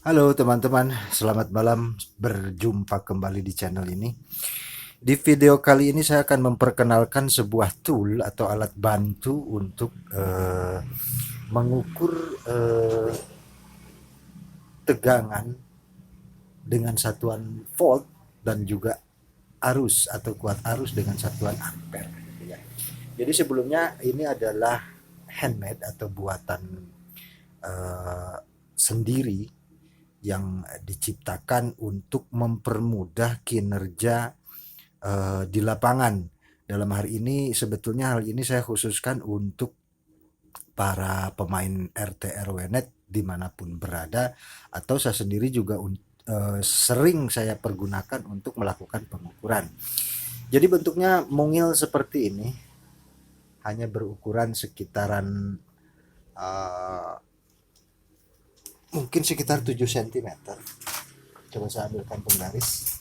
Halo teman-teman, selamat malam. Berjumpa kembali di channel ini. Di video kali ini saya akan memperkenalkan sebuah tool atau alat bantu untuk mengukur tegangan dengan satuan volt dan juga arus atau kuat arus dengan satuan ampere. Ya. Jadi sebelumnya ini adalah handmade atau buatan eh, sendiri yang diciptakan untuk mempermudah kinerja di lapangan. Dalam hari ini sebetulnya hal ini saya khususkan untuk para pemain RT RW net dimanapun berada, atau saya sendiri juga sering saya pergunakan untuk melakukan pengukuran. Jadi bentuknya mungil seperti ini, hanya berukuran sekitaran uh, mungkin sekitar 7 cm. Coba saya ambilkan penggaris.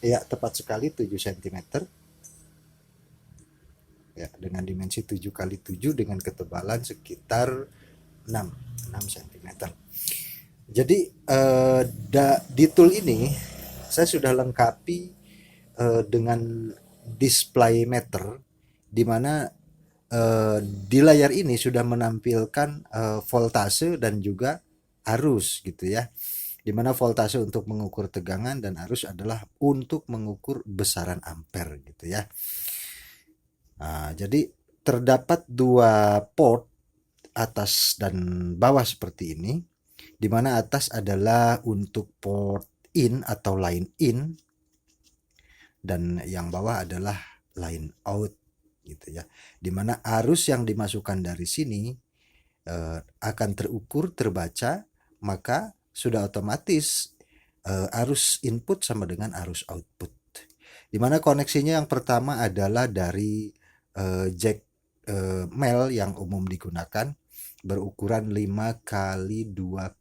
Ya, tepat sekali 7 cm. Ya, dengan dimensi 7 kali 7 dengan ketebalan sekitar 6 cm. Jadi di tool ini saya sudah lengkapi dengan display meter, di mana di layar ini sudah menampilkan voltase dan juga arus gitu ya. Di mana voltase untuk mengukur tegangan dan arus adalah untuk mengukur besaran ampere gitu ya. Nah, jadi terdapat dua port atas dan bawah seperti ini, di mana atas adalah untuk port in atau line in, dan yang bawah adalah line out gitu ya. Di mana arus yang dimasukkan dari sini akan terukur, terbaca, maka sudah otomatis arus input sama dengan arus output. Di mana koneksinya yang pertama adalah dari jack mel yang umum digunakan, berukuran 5 kali 2,1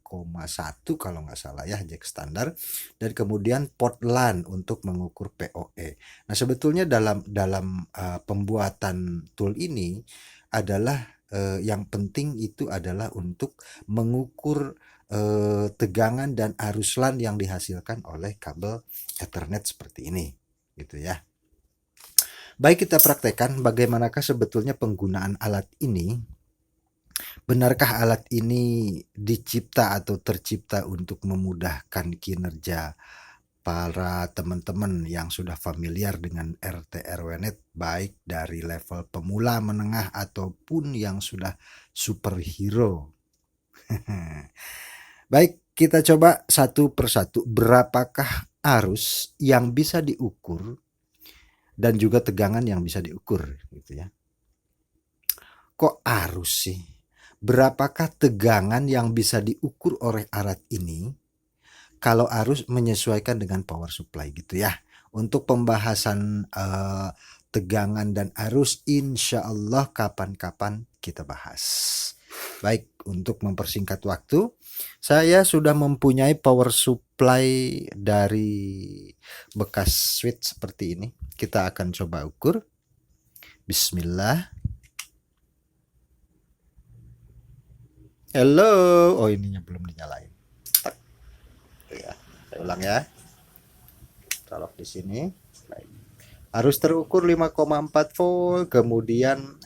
kalau nggak salah ya, jack standar, dan kemudian port LAN untuk mengukur PoE. Nah, sebetulnya dalam pembuatan tool ini adalah yang penting itu adalah untuk mengukur tegangan dan arus LAN yang dihasilkan oleh kabel Ethernet seperti ini gitu ya. Baik, kita praktekkan bagaimanakah sebetulnya penggunaan alat ini. Benarkah alat ini dicipta atau tercipta untuk memudahkan kinerja para teman-teman yang sudah familiar dengan RT RW net, baik dari level pemula, menengah, ataupun yang sudah superhero? Baik, kita coba satu persatu. Berapakah arus yang bisa diukur dan juga tegangan yang bisa diukur gitu ya. Kok arus sih? Berapakah tegangan yang bisa diukur oleh alat ini kalau arus menyesuaikan dengan power supply gitu ya. Untuk pembahasan tegangan dan arus, insya Allah kapan-kapan kita bahas. Baik, untuk mempersingkat waktu, saya sudah mempunyai power supply dari bekas switch seperti ini. Kita akan coba ukur. Bismillah. Hello. Oh, ininya belum dinyalain. Ya, saya ulang ya. Colok di sini. Baik. Arus terukur 5,4 volt, kemudian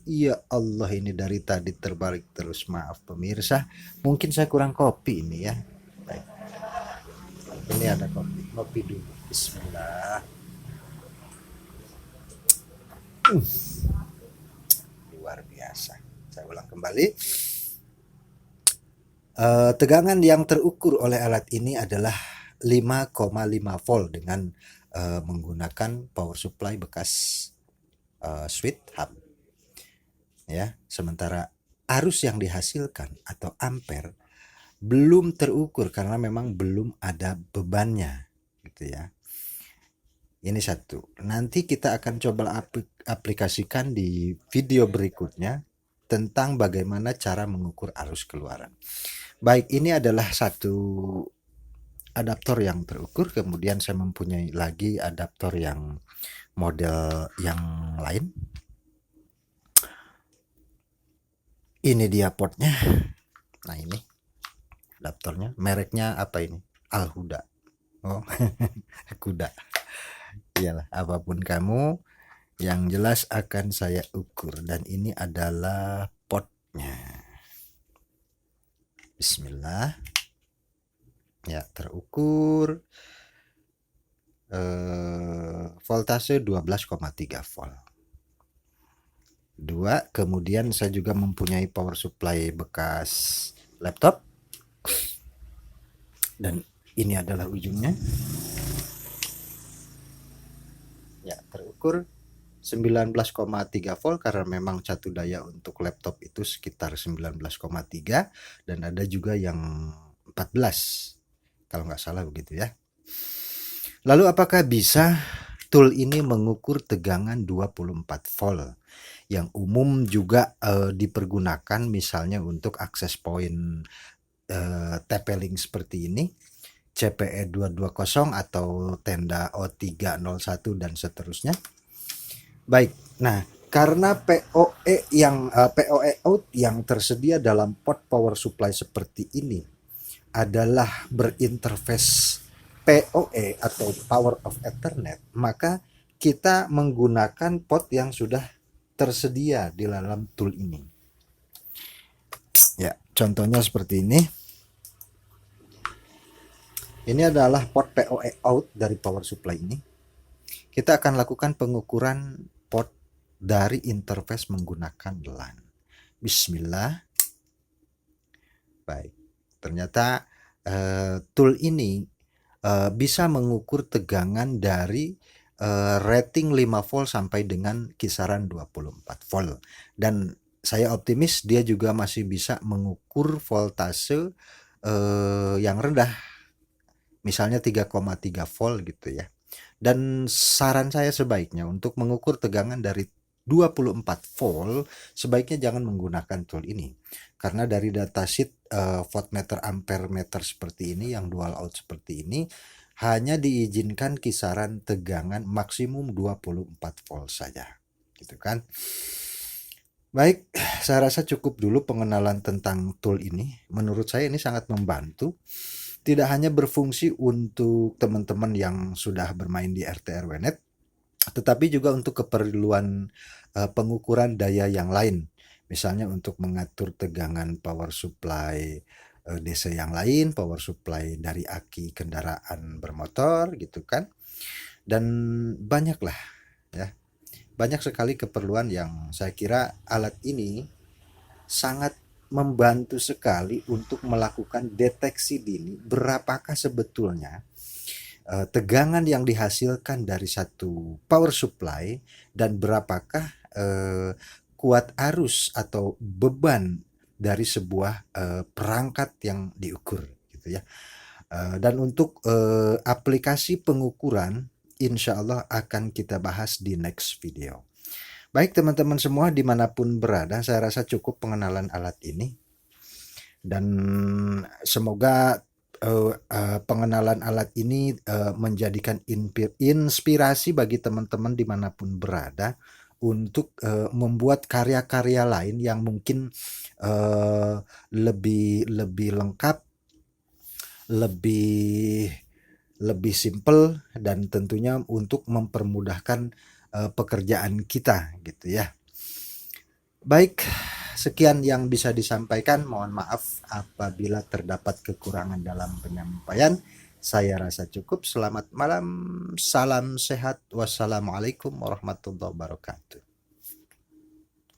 ya Allah, ini dari tadi terbalik terus, maaf pemirsa. Mungkin saya kurang kopi ini ya. Baik. Ini ada kopi. Kopi dulu. Bismillah. Luar biasa. Saya ulang kembali. Tegangan yang terukur oleh alat ini adalah 5,5 volt dengan menggunakan power supply bekas switch hub. Ya, sementara arus yang dihasilkan atau ampere belum terukur karena memang belum ada bebannya gitu ya. Ini satu. Nanti kita akan coba aplikasikan di video berikutnya tentang bagaimana cara mengukur arus keluaran. Baik, ini adalah satu adaptor yang terukur, kemudian saya mempunyai lagi adaptor yang model yang lain. Ini dia portnya. Nah ini adaptornya, mereknya apa ini? Al-Huda. Oh, kuda. Iyalah, apapun kamu, yang jelas akan saya ukur. Dan ini adalah potnya. Bismillah. Ya, terukur. Voltase 12,3 volt. 2. Kemudian saya juga mempunyai power supply bekas laptop. Dan ini adalah ujungnya. Ya, terukur 19,3 volt karena memang catu daya untuk laptop itu sekitar 19,3 dan ada juga yang 14 kalau nggak salah begitu ya. Lalu apakah bisa tool ini mengukur tegangan 24 volt yang umum juga dipergunakan misalnya untuk akses point TP-Link seperti ini, CPE 220 atau tenda O301 dan seterusnya. Baik, nah karena PoE out yang tersedia dalam port power supply seperti ini adalah berinterface PoE atau Power of Ethernet, maka kita menggunakan port yang sudah tersedia di dalam tool ini. Ya, contohnya seperti ini. Ini adalah port PoE out dari power supply ini. Kita akan lakukan pengukuran port dari interface menggunakan LAN. Bismillah. Baik, ternyata tool ini bisa mengukur tegangan dari rating 5 volt sampai dengan kisaran 24 volt. Dan saya optimis dia juga masih bisa mengukur voltase yang rendah, misalnya 3,3 volt gitu ya. Dan saran saya sebaiknya untuk mengukur tegangan dari 24 volt sebaiknya jangan menggunakan tool ini, karena dari datasheet voltmeter ampere meter seperti ini yang dual out seperti ini hanya diizinkan kisaran tegangan maksimum 24 volt saja gitu kan. Baik, saya rasa cukup dulu pengenalan tentang tool ini. Menurut saya ini sangat membantu. Tidak hanya berfungsi untuk teman-teman yang sudah bermain di RT RW-Net, tetapi juga untuk keperluan pengukuran daya yang lain. Misalnya untuk mengatur tegangan power supply DC yang lain, power supply dari aki kendaraan bermotor gitu kan. Dan banyaklah ya. Banyak sekali keperluan yang saya kira alat ini sangat membantu sekali untuk melakukan deteksi dini berapakah sebetulnya tegangan yang dihasilkan dari satu power supply dan berapakah kuat arus atau beban dari sebuah perangkat yang diukur gitu ya. Dan untuk aplikasi pengukuran insya Allah akan kita bahas di next video. Baik teman-teman semua dimanapun berada, saya rasa cukup pengenalan alat ini. Dan semoga pengenalan alat ini menjadikan inspirasi bagi teman-teman dimanapun berada untuk membuat karya-karya lain yang mungkin lebih lengkap, lebih simple, dan tentunya untuk mempermudahkan pekerjaan kita gitu ya. Baik, sekian yang bisa disampaikan. Mohon maaf apabila terdapat kekurangan dalam penyampaian. Saya rasa cukup. Selamat malam, salam sehat, wassalamualaikum warahmatullahi wabarakatuh.